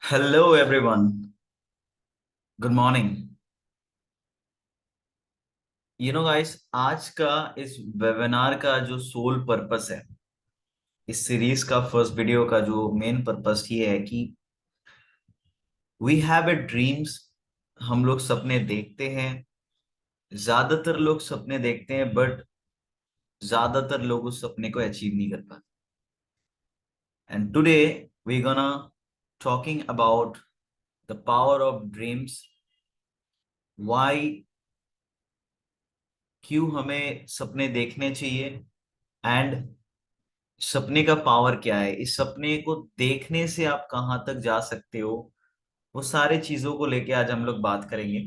Hello everyone. Good morning. Guys, आज का इस वेबिनार का जो सोल पर्पस है, इस सीरीज का फर्स्ट वीडियो का जो मेन पर्पस ये है कि वी हैव ए ड्रीम्स। हम लोग सपने देखते हैं। ज्यादातर लोग सपने देखते हैं, बट ज्यादातर लोग उस सपने को अचीव नहीं कर पाते। And today we gonna talking about the power of dreams. Why, क्यों हमें सपने देखने चाहिए, एंड सपने का पावर क्या है, इस सपने को देखने से आप कहाँ तक जा सकते हो। वो सारे चीजों को लेके आज हम लोग बात करेंगे।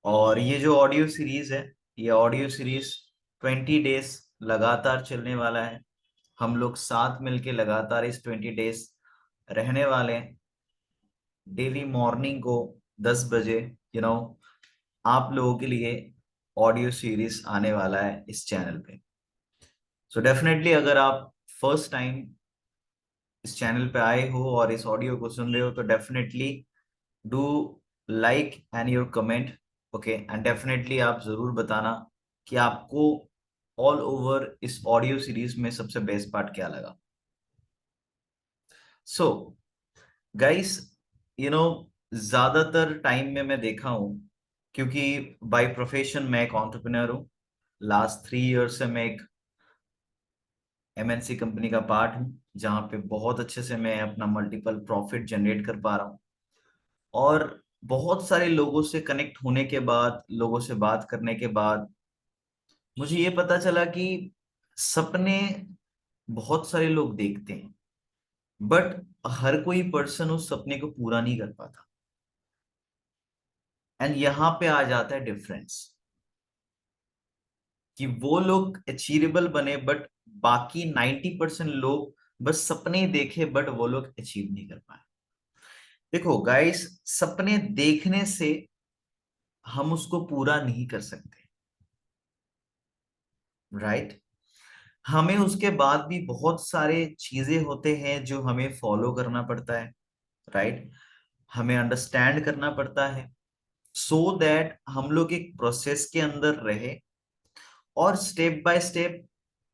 और ये जो ऑडियो सीरीज है, ये ऑडियो सीरीज 20 डेज लगातार चलने वाला है। हम लोग साथ मिलके लगातार इस 20 डेज रहने वाले हैं। डेली मॉर्निंग को 10 बजे यू नो आप लोगों के लिए ऑडियो सीरीज आने वाला है इस चैनल पे। सो डेफिनेटली अगर आप फर्स्ट टाइम इस चैनल पे आए हो और इस ऑडियो को सुन रहे हो, तो definitely do like and your comment. Okay, and definitely आप जरूर बताना कि आपको ऑल ओवर इस ऑडियो सीरीज में सबसे बेस्ट पार्ट क्या लगा। सो गाइस, यू नो ज्यादातर टाइम में मैं देखा हूं, क्योंकि बाय प्रोफेशन मैं एक एंटरप्रेन्योर हूं। लास्ट 3 ईयर से मैं एक एमएनसी कंपनी का पार्ट हूं, जहां पे बहुत अच्छे से मैं अपना मल्टीपल प्रॉफिट जनरेट कर पा रहा हूं। और बहुत सारे लोगों से कनेक्ट होने के बाद, लोगों से बात करने के बाद मुझे ये पता चला कि सपने बहुत सारे लोग देखते हैं, बट हर कोई पर्सन उस सपने को पूरा नहीं कर पाता। एंड यहाँ पे आ जाता है डिफरेंस, कि वो लोग अचीवेबल बने, बट बाकी 90% लोग बस सपने ही देखे, बट वो लोग अचीव नहीं कर पाए। देखो गाइस, सपने देखने से हम उसको पूरा नहीं कर सकते, राइट। हमें उसके बाद भी बहुत सारे चीजें होते हैं जो हमें फॉलो करना पड़ता है, राइट। हमें अंडरस्टैंड करना पड़ता है, सो दैट हम लोग एक प्रोसेस के अंदर रहे और स्टेप बाय स्टेप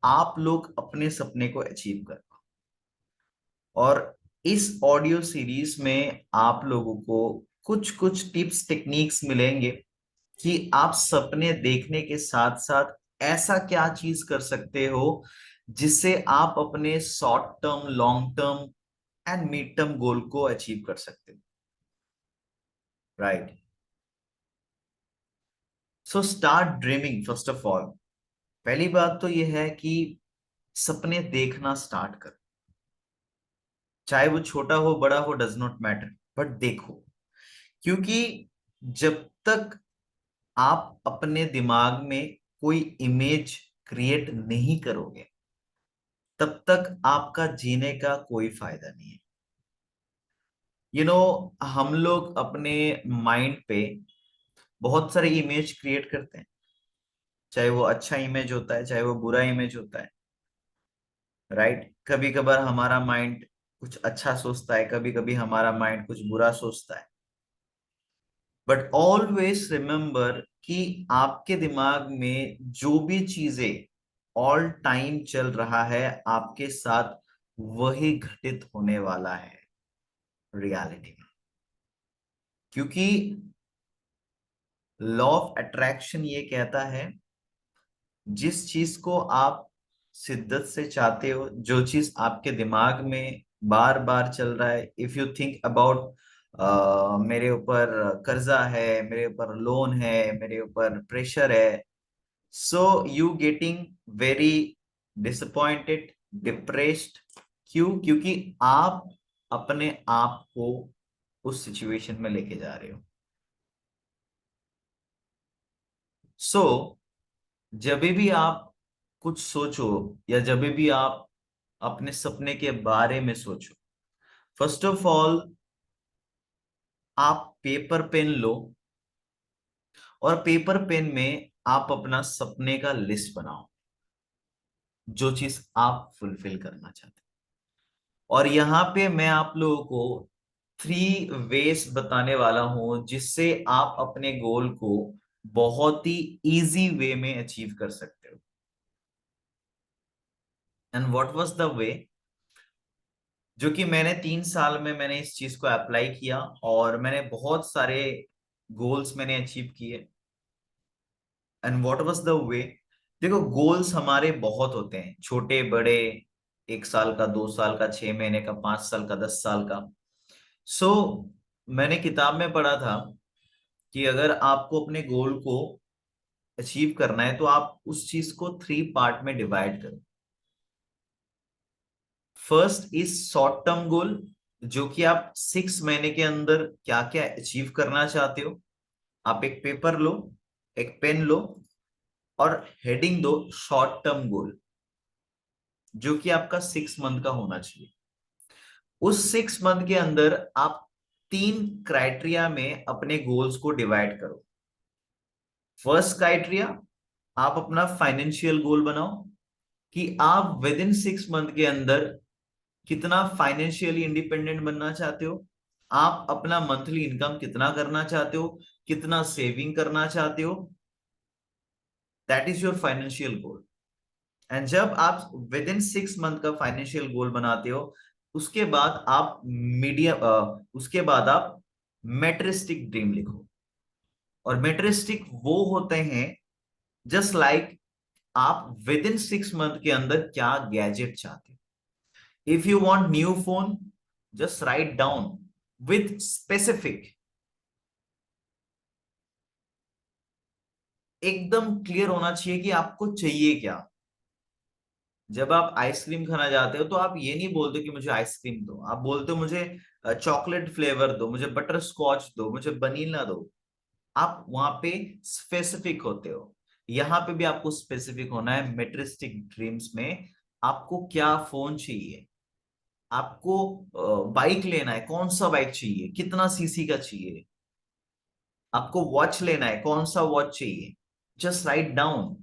आप लोग अपने सपने को अचीव कर पाओ। और इस ऑडियो सीरीज में आप लोगों को कुछ कुछ टिप्स टेक्निक्स मिलेंगे कि आप सपने देखने के साथ साथ ऐसा क्या चीज कर सकते हो जिससे आप अपने short term, long term and mid term goal को अचीव कर सकते हो, right. So start dreaming first of all. पहली बात तो यह है कि सपने देखना स्टार्ट करो। चाहे वो छोटा हो, बड़ा हो, डज नॉट मैटर, बट देखो। क्योंकि जब तक आप अपने दिमाग में कोई इमेज क्रिएट नहीं करोगे, तब तक आपका जीने का कोई फायदा नहीं है। हम लोग अपने माइंड पे बहुत सारे इमेज क्रिएट करते हैं, चाहे वो अच्छा इमेज होता है, चाहे वो बुरा इमेज होता है, राइट। कभी कभार हमारा माइंड कुछ अच्छा सोचता है, कभी कभी हमारा माइंड कुछ बुरा सोचता है। बट ऑलवेज रिमेम्बर कि आपके दिमाग में जो भी चीजें ऑल टाइम चल रहा है, आपके साथ वही घटित होने वाला है रियलिटी में। क्योंकि लॉ ऑफ अट्रैक्शन ये कहता है, जिस चीज को आप शिद्दत से चाहते हो, जो चीज आपके दिमाग में बार बार चल रहा है, इफ यू थिंक अबाउट मेरे ऊपर कर्जा है, मेरे ऊपर लोन है, मेरे ऊपर प्रेशर है, so you getting very disappointed, depressed. क्यों? क्योंकि आप अपने आप को उस सिचुएशन में लेके जा रहे हो। सो जब भी आप कुछ सोचो, या जब भी आप अपने सपने के बारे में सोचो, फर्स्ट ऑफ ऑल आप पेपर पेन लो, और पेपर पेन में आप अपना सपने का लिस्ट बनाओ, जो चीज आप फुलफिल करना चाहते हैं। और यहाँ पे मैं आप लोगों को 3 वेज बताने वाला हूं जिससे आप अपने गोल को बहुत ही इजी वे में अचीव कर सकते हो। And what was the way, जो कि मैंने 3 साल में मैंने इस चीज को अप्लाई किया और मैंने बहुत सारे गोल्स मैंने अचीव किए। And what was the way, देखो गोल्स हमारे बहुत होते हैं, छोटे बड़े, 1 साल का, 2 साल का, 6 महीने का, 5 साल का, 10 साल का। सो मैंने किताब में पढ़ा था कि अगर आपको अपने गोल को अचीव करना है तो आप उस चीज को 3 पार्ट में डिवाइड करो। First is short term goal, जो कि आप 6 महीने के अंदर क्या क्या अचीव करना चाहते हो। आप एक पेपर लो, एक पेन लो और हेडिंग दो शॉर्ट टर्म गोल, जो कि आपका 6 मंथ का होना चाहिए। उस 6 मंथ के अंदर आप 3 क्राइटेरिया में अपने गोल्स को डिवाइड करो। फर्स्ट क्राइटेरिया, आप अपना फाइनेंशियल गोल बनाओ कि आप विद इन 6 मंथ के अंदर कितना फाइनेंशियली इंडिपेंडेंट बनना चाहते हो, आप अपना मंथली इनकम कितना करना चाहते हो, कितना सेविंग करना चाहते हो। That is your financial goal. And जब आप विद इन 6 मंथ का फाइनेंशियल गोल बनाते हो, उसके बाद आप मीडियम उसके बाद आप मेट्रिस्टिक ड्रीम लिखो। और मेट्रिस्टिक वो होते हैं जस्ट लाइक आप विद इन 6 मंथ के अंदर क्या गैजेट चाहते हो। If you want new phone, just write down with specific, एकदम क्लियर होना चाहिए कि आपको चाहिए क्या। जब आप आइसक्रीम खाना जाते हो तो आप ये नहीं बोलते कि मुझे आइसक्रीम दो, आप बोलते हो मुझे चॉकलेट फ्लेवर दो, मुझे बटर स्कॉच दो, मुझे वनीला दो। आप वहां पे स्पेसिफिक होते हो। यहां पे भी आपको स्पेसिफिक होना है मेट्रिस्टिक ड्रीम्स में। आपको क्या फोन चाहिए, आपको बाइक लेना है, कौन सा बाइक चाहिए, कितना सीसी का चाहिए, आपको वॉच लेना है, कौन सा वॉच चाहिए। जस्ट राइट डाउन,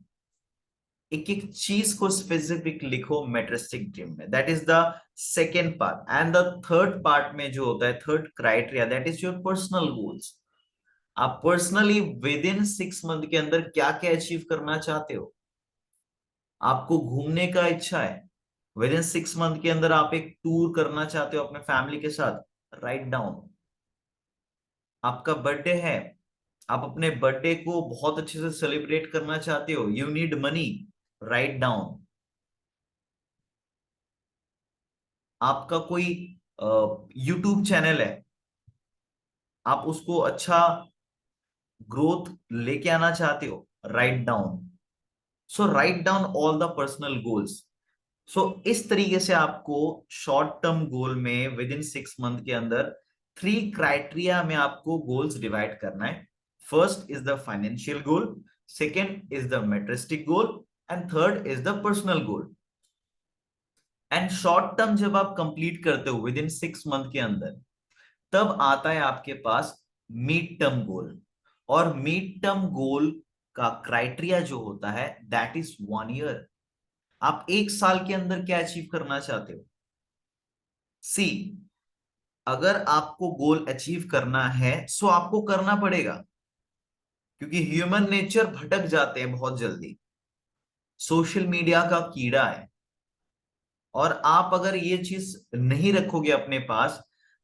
एक एक चीज को स्पेसिफिक लिखो मेट्रिस्टिक ड्रीम में। That is the second part. And the third part में जो होता है, third criteria, that is your personal goals. आप पर्सनली विद इन 6 मंथ के अंदर क्या क्या अचीव करना चाहते हो। आपको घूमने का इच्छा है, विद इन 6 मंथ के अंदर आप एक टूर करना चाहते हो अपने फैमिली के साथ, राइट डाउन। आपका बर्थडे है, आप अपने बर्थडे को बहुत अच्छे से सेलिब्रेट करना चाहते हो, you need money, write down. आपका कोई यूट्यूब चैनल है, आप उसको अच्छा ग्रोथ लेके आना चाहते हो, write down. So write down all the personal goals. So इस तरीके से आपको शॉर्ट टर्म गोल में विद इन 6 मंथ के अंदर 3 क्राइटेरिया में आपको गोल्स डिवाइड करना है। First is the financial goal, second is the materialistic goal, and third is the personal goal. And short term जब आप कंप्लीट करते हो विद इन 6 मंथ के अंदर, तब आता है आपके पास मिड टर्म गोल। और मिड टर्म गोल का क्राइटेरिया जो होता है, दैट इज 1 ईयर। आप 1 साल के अंदर क्या अचीव करना चाहते हो। सी, अगर आपको गोल अचीव करना है सो आपको करना पड़ेगा, क्योंकि ह्यूमन नेचर भटक जाते हैं बहुत जल्दी। सोशल मीडिया का कीड़ा है। और आप अगर ये चीज नहीं रखोगे अपने पास,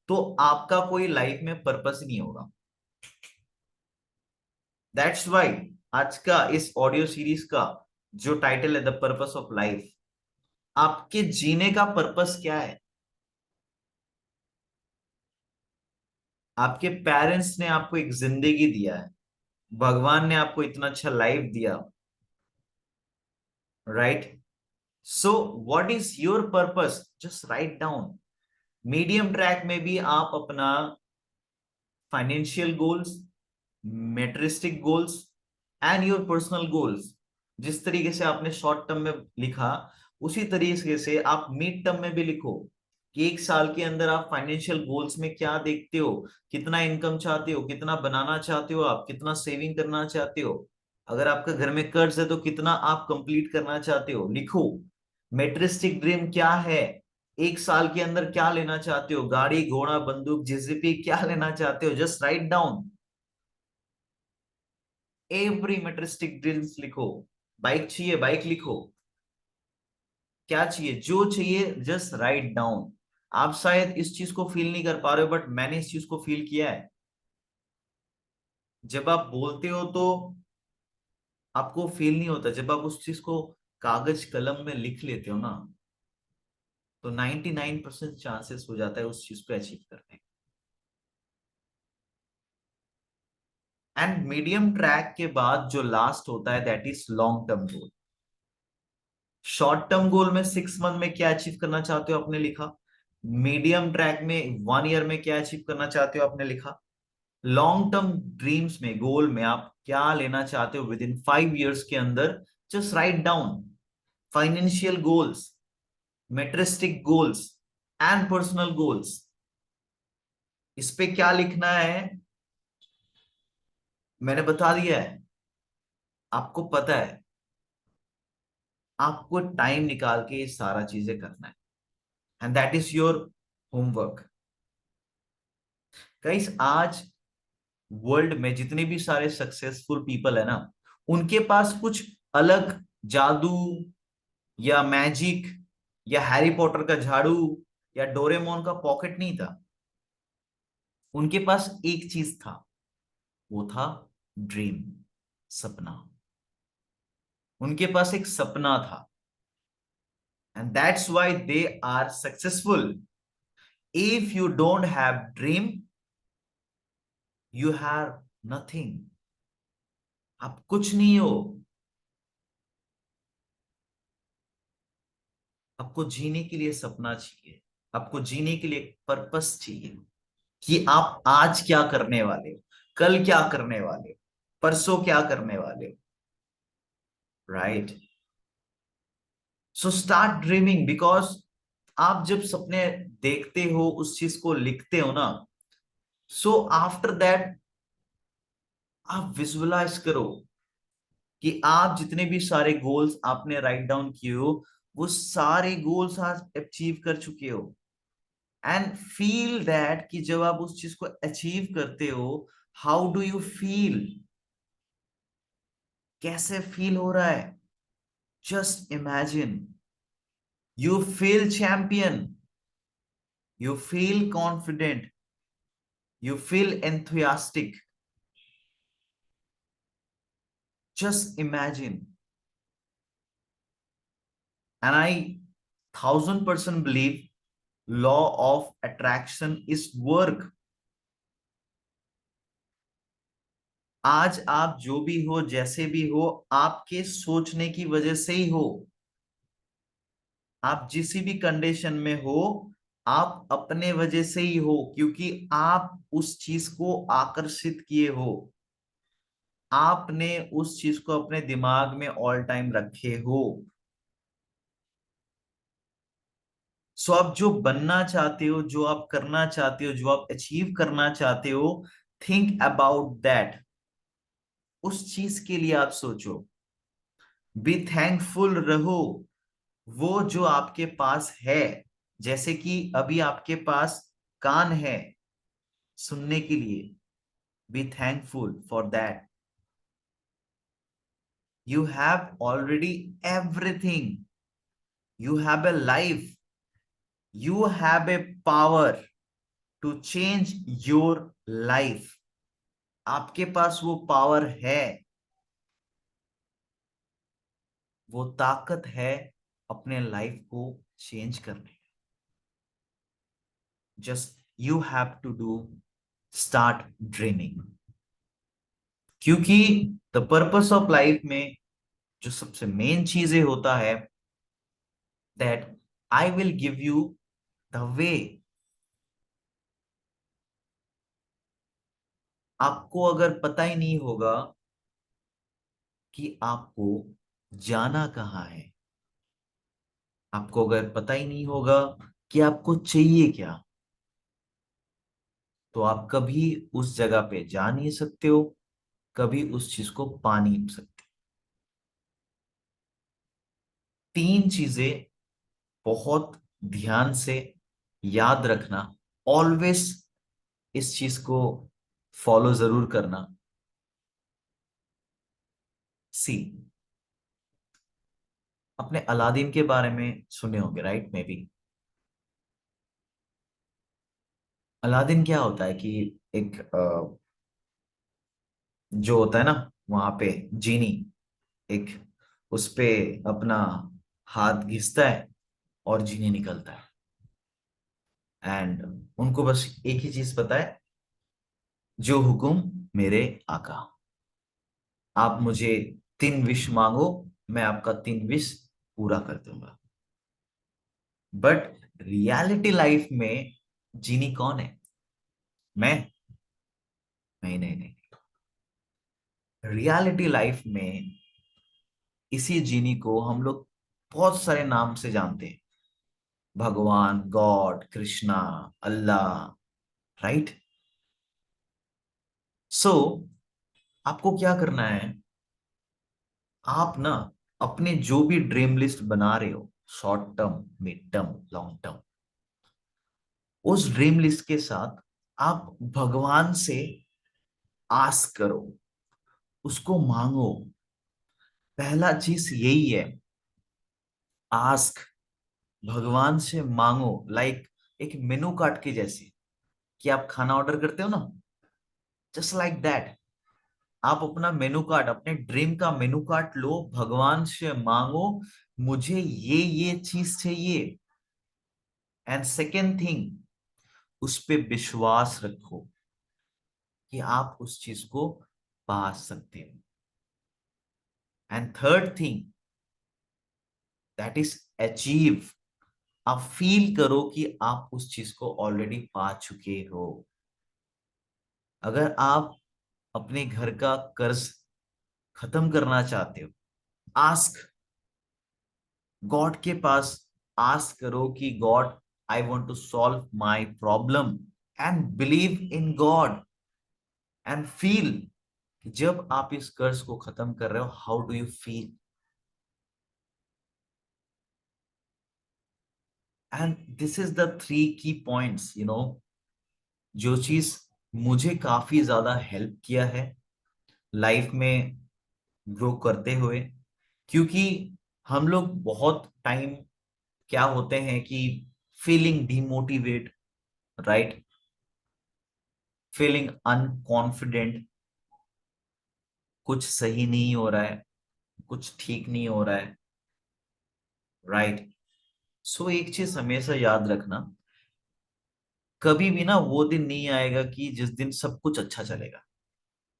तो आपका कोई लाइफ में पर्पस नहीं होगा। दैट्स वाई आज का इस ऑडियो सीरीज का जो टाइटल है द पर्पस ऑफ लाइफ। आपके जीने का पर्पस क्या है। आपके पेरेंट्स ने आपको एक जिंदगी दिया है, भगवान ने आपको इतना अच्छा लाइफ दिया, right. So what is your purpose, just write down. Medium track में भी आप अपना financial goals, materialistic goals and your personal goals, जिस तरीके से आपने शॉर्ट टर्म में लिखा, उसी तरीके से आप मिड टर्म में भी लिखो कि 1 साल के अंदर आप फाइनेंशियल गोल्स में क्या देखते हो, कितना इनकम चाहते हो, कितना बनाना चाहते हो, आप कितना सेविंग करना चाहते हो। अगर आपका घर में कर्ज है तो कितना आप कंप्लीट करना चाहते हो, लिखो। मेट्रिस्टिक ड्रीम क्या है, एक साल के अंदर क्या लेना चाहते हो, गाड़ी घोड़ा बंदूक जेसीबी, क्या लेना चाहते हो, just write down every materialistic dreams लिखो। बाइक चाहिए, बाइक लिखो। क्या चाहिए, जो चाहिए जस्ट राइट डाउन। आप शायद इस चीज को फील नहीं कर पा रहे हो, बट मैंने इस चीज को फील किया है। जब आप बोलते हो तो आपको फील नहीं होता, जब आप उस चीज को कागज कलम में लिख लेते हो ना, तो 99% चांसेस हो जाता है उस चीज को अचीव करने। एंड मीडियम ट्रैक के बाद जो लास्ट होता है that is long term goal. Short term goal में 6 मंथ में क्या अचीव करना चाहते हो आपने लिखा। मीडियम ट्रैक में 1 ईयर में क्या अचीव करना चाहते हो आपने लिखा। लॉन्ग टर्म ड्रीम्स में, गोल में आप क्या लेना चाहते हो विद इन 5 इयर्स के अंदर, just write down. Financial goals, materialistic goals and personal goals, इस पे क्या लिखना है मैंने बता दिया है। आपको पता है, आपको टाइम निकाल के ये सारा चीजें करना है, and that is your homework. Guys, आज वर्ल्ड में जितने भी सारे सक्सेसफुल पीपल है ना, उनके पास कुछ अलग जादू या मैजिक या हैरी पॉटर का झाड़ू या डोरेमोन का पॉकेट नहीं था। उनके पास एक चीज था, वो था ड्रीम, सपना। उनके पास एक सपना था, and that's why they are successful. If you don't have dream, you have nothing. आप कुछ नहीं हो। आपको जीने के लिए सपना चाहिए, आपको जीने के लिए पर्पस चाहिए, कि आप आज क्या करने वाले हो, कल क्या करने वाले हो, परसों क्या करने वाले हो। Right. So start dreaming, because आप जब सपने देखते हो, उस चीज को लिखते हो ना, सो आफ्टर दैट आप विजुअलाइज करो कि आप जितने भी सारे गोल्स आपने राइट डाउन किए हो, वो सारे गोल्स आप अचीव कर चुके हो। एंड फील दैट कि जब आप उस चीज को अचीव करते हो, हाउ डू यू फील, कैसे फील हो रहा है। Just imagine, you feel champion, you feel confident, you feel enthusiastic. Just imagine. And I 1000% believe law of attraction is work. आज आप जो भी हो, जैसे भी हो, आपके सोचने की वजह से ही हो। आप जिस भी कंडीशन में हो, आप अपने वजह से ही हो, क्योंकि आप उस चीज को आकर्षित किए हो। आपने उस चीज को अपने दिमाग में ऑल टाइम रखे हो। सो आप जो बनना चाहते हो, जो आप करना चाहते हो, जो आप अचीव करना चाहते हो, थिंक अबाउट दैट। उस चीज के लिए आप सोचो। बी थैंकफुल रहो, वो जो आपके पास है। जैसे कि अभी आपके पास कान है सुनने के लिए, be thankful for that. You have already everything. You have a life. You have a power to change your life. आपके पास वो पावर है, वो ताकत है अपने लाइफ को चेंज करने। Just you have to do, start dreaming. क्योंकि द पर्पस ऑफ लाइफ में जो सबसे मेन चीजें होता है, that I will give you the way. आपको अगर पता ही नहीं होगा कि आपको जाना कहाँ है, आपको अगर पता ही नहीं होगा कि आपको चाहिए क्या, तो आप कभी उस जगह पे जा नहीं सकते हो, कभी उस चीज को पा नहीं सकते। तीन चीजें बहुत ध्यान से याद रखना, ऑलवेज इस चीज को फॉलो जरूर करना। सी, अपने अलादीन के बारे में सुने होंगे, राइट? मे बी अलादीन क्या होता है कि एक जो होता है ना, वहां पे जीनी एक, उस पे अपना हाथ घिसता है और जीनी निकलता है। एंड उनको बस एक ही चीज पता है, जो हुक्म मेरे आका, आप मुझे 3 विश मांगो, मैं आपका 3 विश पूरा कर दूंगा। बट रियलिटी लाइफ में जीनी कौन है? मैं? नहीं नहीं नहीं। रियलिटी लाइफ में इसी जीनी को हम लोग बहुत सारे नाम से जानते हैं, भगवान, गॉड, कृष्णा, अल्लाह, राइट? सो आपको क्या करना है, आप ना अपने जो भी ड्रीम लिस्ट बना रहे हो, short term, mid term, long term, उस ड्रीम लिस्ट के साथ आप भगवान से आस्क करो, उसको मांगो। पहला चीज यही है, आस्क, भगवान से मांगो। लाइक एक मेनू कार्ड के जैसे, कि आप खाना ऑर्डर करते हो ना, जस्ट लाइक दैट। आप अपना मेनू कार्ड, अपने ड्रीम का मेनू कार्ड लो, भगवान से मांगो, मुझे ये चीज चाहिए। एंड सेकेंड थिंग, उस पे विश्वास रखो कि आप उस चीज को पा सकते हो। And third thing, that is achieve. आप फील करो कि आप उस चीज को ऑलरेडी पा चुके हो। अगर आप अपने घर का कर्ज खत्म करना चाहते हो, आस्क गॉड के पास, आस्क करो कि God, I want to solve my problem, and believe in God, and feel. जब आप इस कर्ज को खत्म कर रहे हो, how do you feel? And this is the 3 की पॉइंट्स, जो चीज मुझे काफी ज्यादा हेल्प किया है लाइफ में ग्रो करते हुए। क्योंकि हम लोग बहुत टाइम क्या होते हैं कि feeling demotivate, right, feeling unconfident, कुछ सही नहीं हो रहा है, कुछ ठीक नहीं हो रहा है, राइट? सो एक चीज हमेशा याद रखना, कभी भी ना वो दिन नहीं आएगा कि जिस दिन सब कुछ अच्छा चलेगा।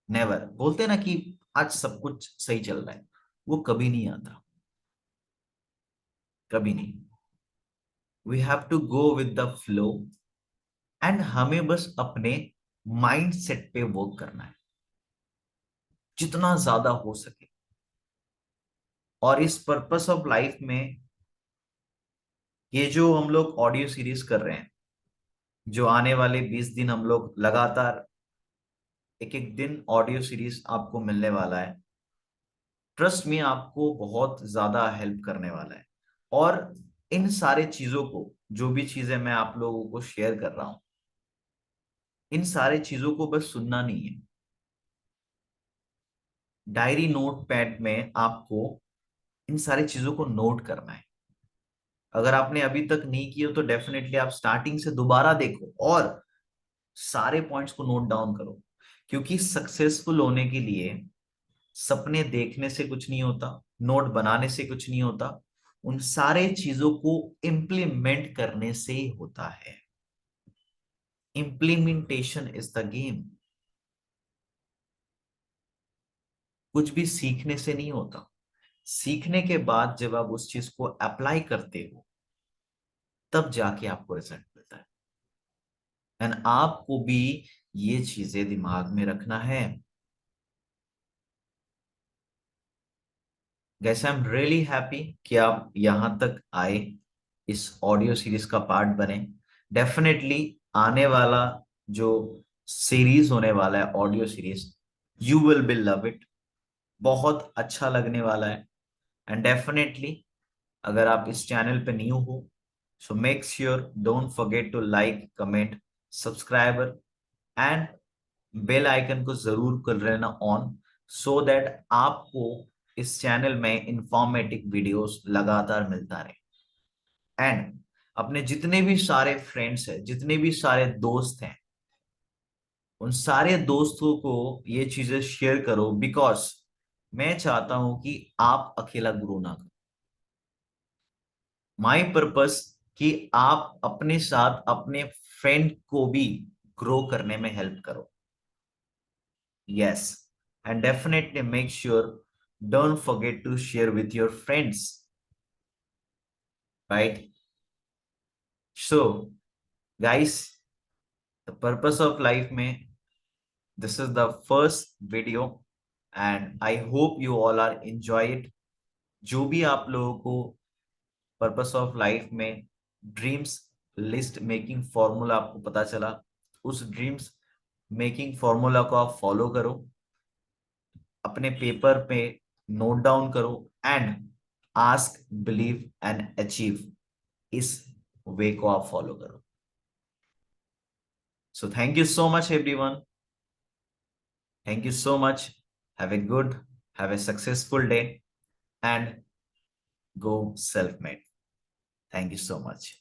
नेवर। बोलते हैं ना कि आज सब कुछ सही चल रहा है, वो कभी नहीं आता, कभी नहीं। We have to go with the flow, and हमें बस अपने माइंड सेट पे वर्क करना है जितना ज्यादा हो सके। और इस पर्पस ऑफ लाइफ में, ये जो हम लोग ऑडियो सीरीज कर रहे हैं, जो आने वाले 20 दिन हम लोग लगातार एक एक दिन ऑडियो सीरीज आपको मिलने वाला है, ट्रस्ट में आपको बहुत ज्यादा हेल्प करने वाला है। और इन सारे चीजों को, जो भी चीजें मैं आप लोगों को शेयर कर रहा हूं, इन सारे चीजों को बस सुनना नहीं है, डायरी नोट पैड में आपको इन सारी चीजों को नोट करना है। अगर आपने अभी तक नहीं किया तो डेफिनेटली आप स्टार्टिंग से दोबारा देखो और सारे पॉइंट्स को नोट डाउन करो। क्योंकि सक्सेसफुल होने के लिए सपने देखने से कुछ नहीं होता, नोट बनाने से कुछ नहीं होता, उन सारे चीजों को इम्प्लीमेंट करने से ही होता है। Implementation is the game. कुछ भी सीखने से नहीं होता, सीखने के बाद जब आप उस चीज को अप्लाई करते हो, तब जाके आपको रिजल्ट मिलता है। एंड आपको भी ये चीजें दिमाग में रखना है। Gas, I am really happy कि आप यहां तक आए, इस ऑडियो सीरीज का पार्ट बने। डेफिनेटली आने वाला जो सीरीज होने वाला है, audio series, you will be love it, बहुत अच्छा लगने वाला है। एंड डेफिनेटली अगर आप इस चैनल पे न्यू हो, So make sure don't forget to like, comment, subscribe and bell icon को जरूर कर लेना ऑन, सो दैट आपको इस चैनल में इंफॉर्मेटिव वीडियोस लगातार मिलता रहे। एंड अपने जितने भी सारे फ्रेंड्स हैं, जितने भी सारे दोस्त हैं, उन सारे दोस्तों को ये चीजें शेयर करो, बिकॉज मैं चाहता हूं कि आप अकेला ग्रो ना करो। माई पर्पस कि आप अपने साथ अपने फ्रेंड को भी ग्रो करने में हेल्प करो। Yes, and definitely make sure don't forget to share with your friends, right? So, guys, the purpose of life mein, this is the first video, and I hope you all are enjoy it. जो भी आप लोगों को purpose of life में dreams list making formula आपको पता चला, उस ड्रीम्स मेकिंग फॉर्मूला को आप फॉलो करो, अपने पेपर पे नोट डाउन करो and ask, believe and achieve, इस वे को आप फॉलो करो। So thank you so much everyone, thank you so much, have a good, have a successful day and go self made. Thank you so much.